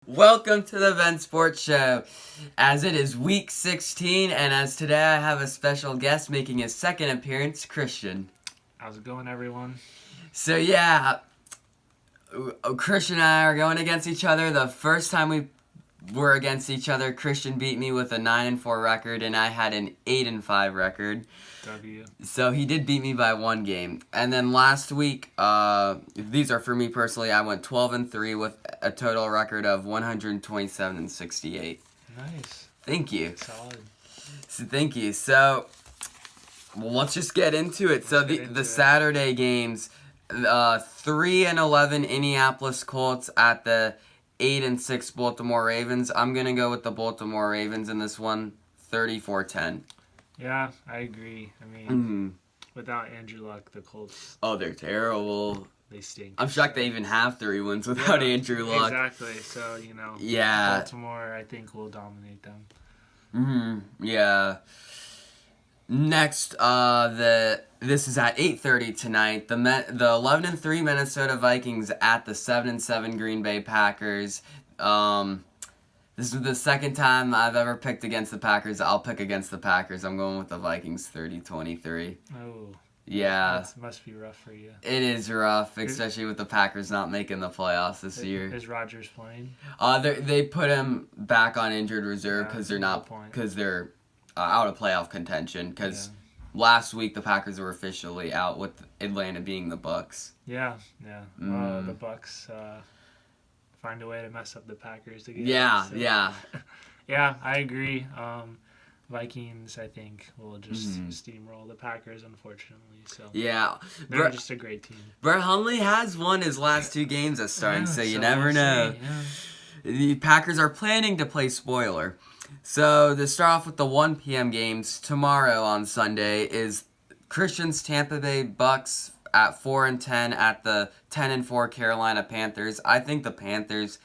Welcome to the Ben Sports Show. As it is week 16, and as today I have a special guest making his second appearance, Christian. How's it going, everyone? So yeah, Christian and I are going against each other. The first time we were against each other, Christian beat me with a 9-4 record, and I had an 8-5 record. W. So he did beat me by one game. And then last week, these are for me personally, I went 12-3 with a total record of 127-68. Nice. Thank you. Solid. So thank you. So let's just get into it. So the Saturday games, 3-11 Indianapolis Colts at the 8-6 Baltimore Ravens. I'm gonna go with the Baltimore Ravens in this one, 34-10. Yeah, I agree. I mean, without Andrew Luck, the Colts, Oh, they're terrible. they stink. I'm shocked they even have 3 wins without Andrew Luck. Exactly. So, Yeah. Baltimore, I think, will dominate them. Yeah. Next, this is at 8:30 tonight. The 11-3 Minnesota Vikings at the 7-7 Green Bay Packers. This is the second time I've ever picked against the Packers. I'll pick against the Packers. I'm going with the Vikings 30-23. Oh. Yeah. That must be rough for you. It is rough, especially with the Packers not making the playoffs this year. Is Rodgers playing? They put him back on injured reserve because Yeah, they're out of playoff contention. Because last week the Packers were officially out with Atlanta being the Bucks. Yeah. The Bucks find a way to mess up the Packers again. Yeah. Yeah, I agree. Vikings, I think, will just steamroll the Packers, unfortunately. So Yeah. they're just a great team. Brett Hundley has won his last 2 games as starting, so you never we'll know. see, yeah. The Packers are planning to play spoiler. So to start off with the 1 p.m. games, tomorrow on Sunday is Christian's Tampa Bay Bucks at 4-10 at the 10-4 Carolina Panthers. I think the Panthers,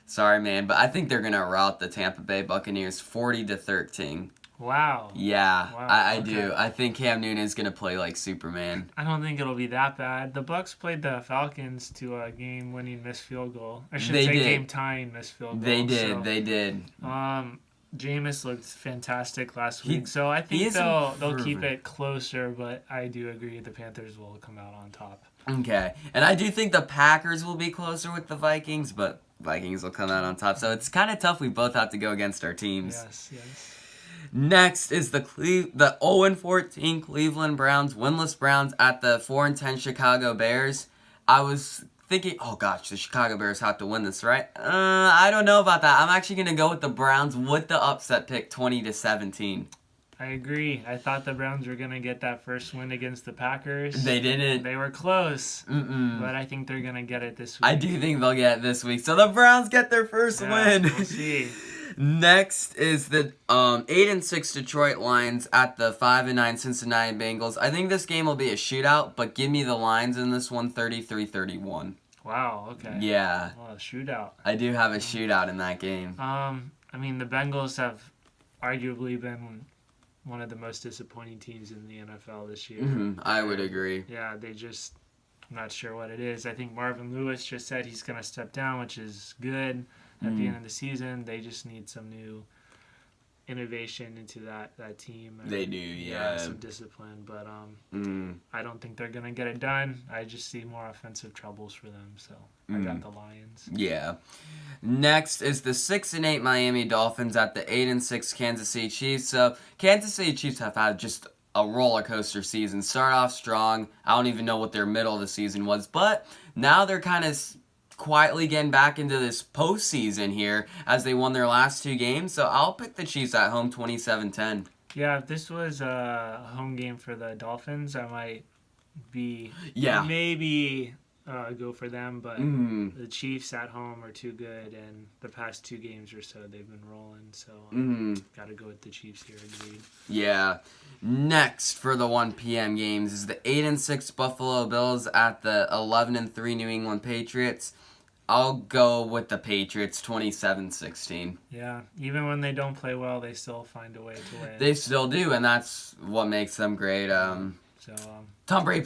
sorry man, but I think they're gonna rout the Tampa Bay Buccaneers 40-13. Wow. Yeah, Wow, I okay. do. I think Cam Newton is gonna play like Superman. I don't think it'll be that bad. The Bucks played the Falcons to a game-winning missed field goal. I should They say did. game-tying missed field goal. They did. So, They did. Jameis looked fantastic last He- week, so I he think is they'll keep improving. it closer. But I do agree the Panthers will come out on top. Okay, and I do think the Packers will be closer with the Vikings, but Vikings will come out on top. So it's kind of tough. We both have to go against our teams. Yes. Next is the 0-14 Cleveland Browns, winless Browns at the 4-10 Chicago Bears. I was thinking, oh gosh, the Chicago Bears have to win this, right? I don't know about that. I'm actually gonna go with the Browns with the upset pick, 20-17. I agree. I thought the Browns were gonna get that first win against the Packers. They didn't. They were close, but I think they're gonna get it this week. I do think they'll get it this week. So the Browns get their first win. We'll see. Next is the 8-6 Detroit Lions at the 5-9 Cincinnati Bengals. I think this game will be a shootout, but give me the Lions in this one, 33-31. Wow. Okay. Yeah, Well, a shootout. I do have a shootout in that game. I mean, the Bengals have arguably been one of the most disappointing teams in the NFL this year. I would agree. Yeah, I'm not sure what it is. I think Marvin Lewis just said he's going to step down, which is good at the end of the season. They just need some new innovation into that team. And, They do, yeah. some discipline, but I don't think they're going to get it done. I just see more offensive troubles for them, so I got the Lions. Yeah. Next is the 6-8 Miami Dolphins at the 8-6 Kansas City Chiefs. So Kansas City Chiefs have had just a roller coaster season. Start off strong. I don't even know what their middle of the season was, but now they're kind of quietly getting back into this postseason here as they won their last 2 games. So I'll pick the Chiefs at home 27-10. Yeah, if this was a home game for the Dolphins, I might be maybe go for them, but the Chiefs at home are too good, and the past 2 games or so they've been rolling, so got to go with the Chiefs here, agreed. Yeah. Next for the 1 p.m. games is the 8-6 Buffalo Bills at the 11-3 New England Patriots. I'll go with the Patriots 27-16. Yeah, even when they don't play well, they still find a way to win. They still do, and that's what makes them great. So Tom Brady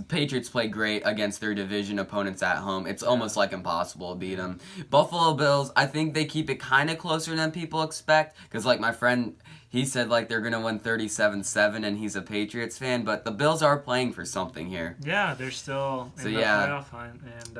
Patriots play great against their division opponents at home. It's almost like impossible to beat them. Buffalo Bills, I think they keep it kind of closer than people expect. Because like my friend, he said like they're going to win 37-7 and he's a Patriots fan. But the Bills are playing for something here. Yeah, they're still in the playoff hunt. And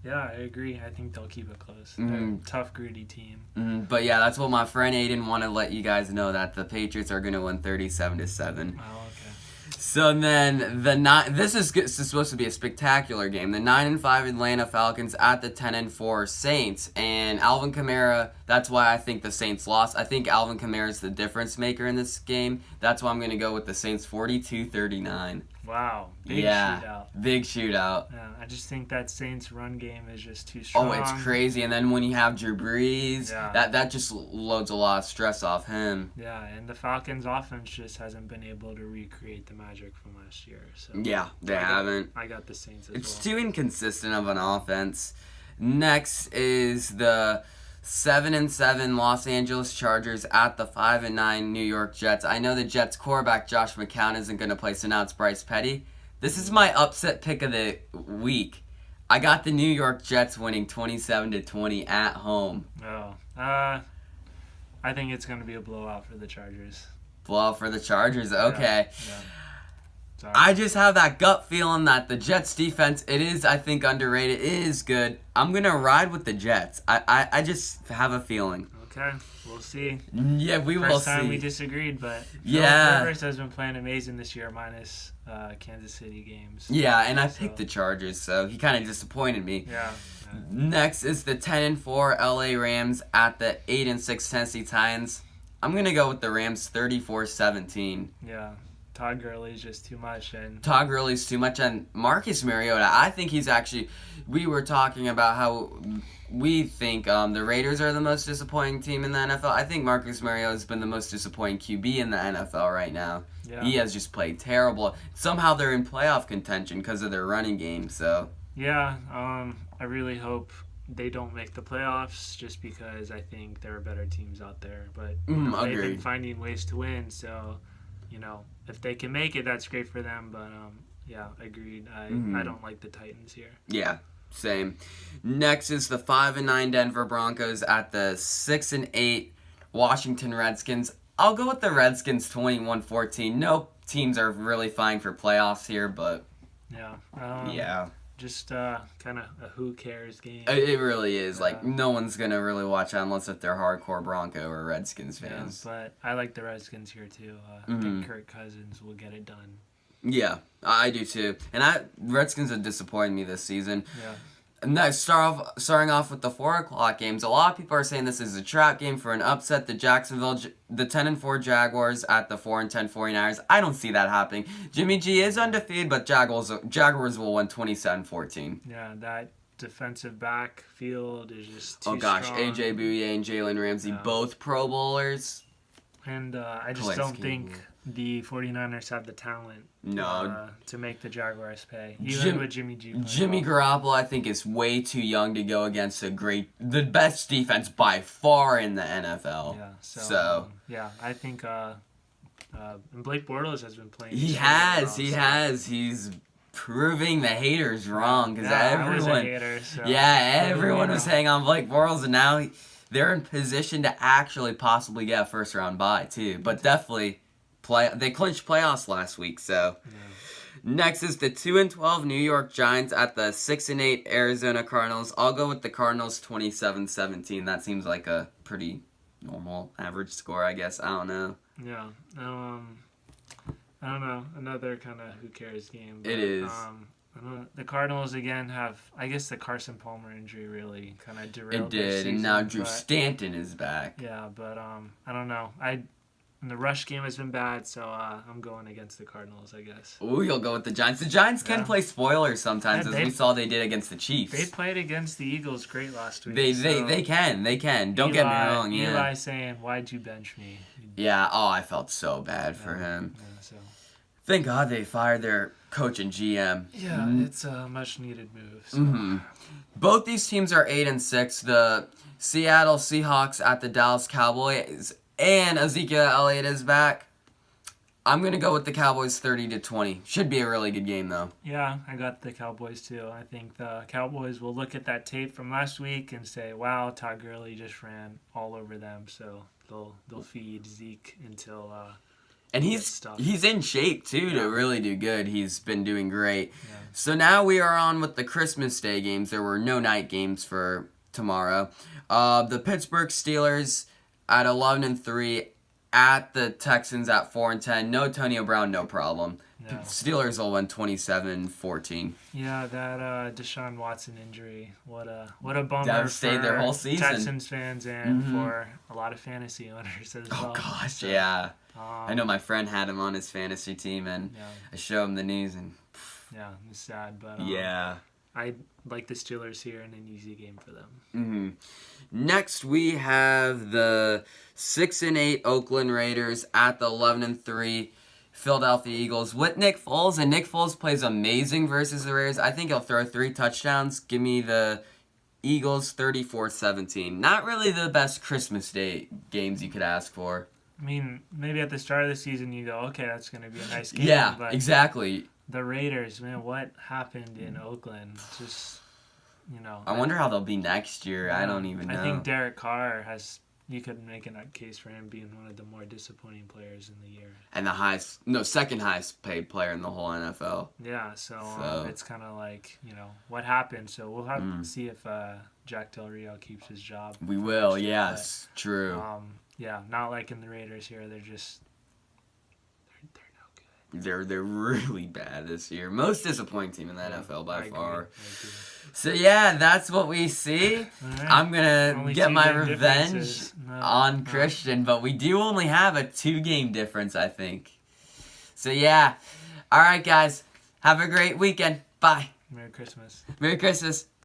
yeah, I agree. I think they'll keep it close. They're a tough, gritty team. But yeah, that's what my friend Aiden wanted to let you guys know, that the Patriots are going to win 37-7. Oh, okay. So then this is supposed to be a spectacular game. The 9-5 Atlanta Falcons at the 10-4 Saints, and Alvin Kamara. That's why I think the Saints lost. I think Alvin Kamara is the difference maker in this game. That's why I'm going to go with the Saints 42-39. Wow, big shootout. Big shootout. Yeah, I just think that Saints run game is just too strong. Oh, it's crazy. And then when you have Drew Brees, that just loads a lot of stress off him. Yeah, and the Falcons offense just hasn't been able to recreate the magic from last year. So yeah, they haven't. I got the Saints as It's too inconsistent of an offense. Next is the 7-7 Los Angeles Chargers at the 5-9 New York Jets. I know the Jets quarterback Josh McCown isn't going to play, so now it's Bryce Petty. This is my upset pick of the week. I got the New York Jets winning 27-20 at home. Oh, I think it's going to be a blowout for the Chargers. Blowout for the Chargers, okay. Yeah. Sorry. I just have that gut feeling that the Jets defense, it is, I think, underrated. It is good. I'm going to ride with the Jets. I just have a feeling. Okay, we'll see. Yeah, we will see. First time we disagreed, but yeah. Philip Rivers has been playing amazing this year, minus Kansas City games. Yeah, and I picked the Chargers, so he kind of disappointed me. Yeah. Next is the 10-4 LA Rams at the 8-6 Tennessee Titans. I'm going to go with the Rams 34-17. Yeah. Todd Gurley's just too much. Todd Gurley's too much, and Marcus Mariota, I think he's actually, we were talking about how we think the Raiders are the most disappointing team in the NFL. I think Marcus Mariota has been the most disappointing QB in the NFL right now. Yeah. He has just played terrible. Somehow they're in playoff contention because of their running game, so. Yeah, I really hope they don't make the playoffs just because I think there are better teams out there. But they've been finding ways to win, so, if they can make it, that's great for them. But, yeah, agreed. I don't like the Titans here. Yeah, same. Next is the 5-9 Denver Broncos at the 6-8 Washington Redskins. I'll go with the Redskins 21-14. No teams are really vying for playoffs here, but yeah. Just kind of a who cares game. It really is. No one's going to really watch that unless if they're hardcore Bronco or Redskins fans. Yeah, but I like the Redskins here, too. I think Kirk Cousins will get it done. Yeah, I do, too. And Redskins have disappointed me this season. Yeah. Next, starting off with the 4 o'clock games. A lot of people are saying this is a trap game for an upset. The 10-4 Jaguars at the 4-10 49ers. I don't see that happening. Jimmy G is undefeated, but Jaguars will win 27-14. Yeah, that defensive backfield is just too strong. A.J. Bouye and Jalen Ramsey, both Pro Bowlers. And I just don't think the 49ers have the talent to make the Jaguars pay, even with Jimmy G. Jimmy Garoppolo, I think, is way too young to go against the best defense by far in the NFL. Yeah, so yeah, I think and Blake Bortles has been playing. He has. He's proving the haters wrong because everyone was hanging on Blake Bortles, and now they're in position to actually possibly get a first-round bye, too. But definitely, they clinched playoffs last week, so. Yeah. Next is the 2-12 New York Giants at the 6-8 Arizona Cardinals. I'll go with the Cardinals 27-17. That seems like a pretty normal average score, I guess. I don't know. Yeah. I don't know. Another kind of who cares game. But, it is. The Cardinals, again, have, I guess, the Carson Palmer injury really kind of derailed their season. It did, and now Drew Stanton is back. Yeah, but I don't know. The rush game has been bad, so I'm going against the Cardinals, I guess. Ooh, you'll go with the Giants. The Giants can play spoilers sometimes, as we saw they did against the Chiefs. They played against the Eagles great last week. They can. Don't get me wrong. Yeah. Eli saying, "Why'd you bench me?" Yeah. Oh, I felt so bad for him. Yeah, so. Thank God they fired their coach and GM. Yeah, it's a much-needed move. So. Both these teams are 8-6. The Seattle Seahawks at the Dallas Cowboys, and Ezekiel Elliott is back. I'm going to go with the Cowboys 30-20. Should be a really good game, though. Yeah, I got the Cowboys, too. I think the Cowboys will look at that tape from last week and say, wow, Todd Gurley just ran all over them. So they'll feed Zeke until and he's in shape, too, to really do good. He's been doing great. Yeah. So now we are on with the Christmas Day games. There were no night games for tomorrow. The Pittsburgh Steelers at 11-3. At the Texans at 4-10. No Antonio Brown, no problem. No. Steelers will win 27-14. Yeah, that Deshaun Watson injury. What a bummer Devastated for their whole season. Texans fans and for a lot of fantasy owners as well. Oh gosh, yeah. I know my friend had him on his fantasy team, and I showed him the news, and yeah, it's sad, but I like the Steelers here in an easy game for them. Mm-hmm. Next, we have the 6-8 Oakland Raiders at the 11-3 Philadelphia Eagles with Nick Foles, and Nick Foles plays amazing versus the Raiders. I think he'll throw 3 touchdowns. Give me the Eagles 34-17. Not really the best Christmas Day games you could ask for. I mean, maybe at the start of the season you go, okay, that's going to be a nice game. Yeah, but exactly. The Raiders, man, what happened in Oakland? Just, I wonder how they'll be next year. I don't even know. I think Derek Carr you could make a case for him being one of the more disappointing players in the year. And second highest paid player in the whole NFL. Yeah, so it's kind of like, what happened? So we'll have to see if Jack Del Rio keeps his job. We will, yes, but, true. Yeah, not like in the Raiders here. They're no good. They're really bad this year. Most disappointing team in the NFL by far. I agree. So yeah, that's what we see. Right. I'm gonna get my revenge on Christian, but we do only have a 2-game difference, I think. So yeah, all right, guys, have a great weekend. Bye. Merry Christmas. Merry Christmas.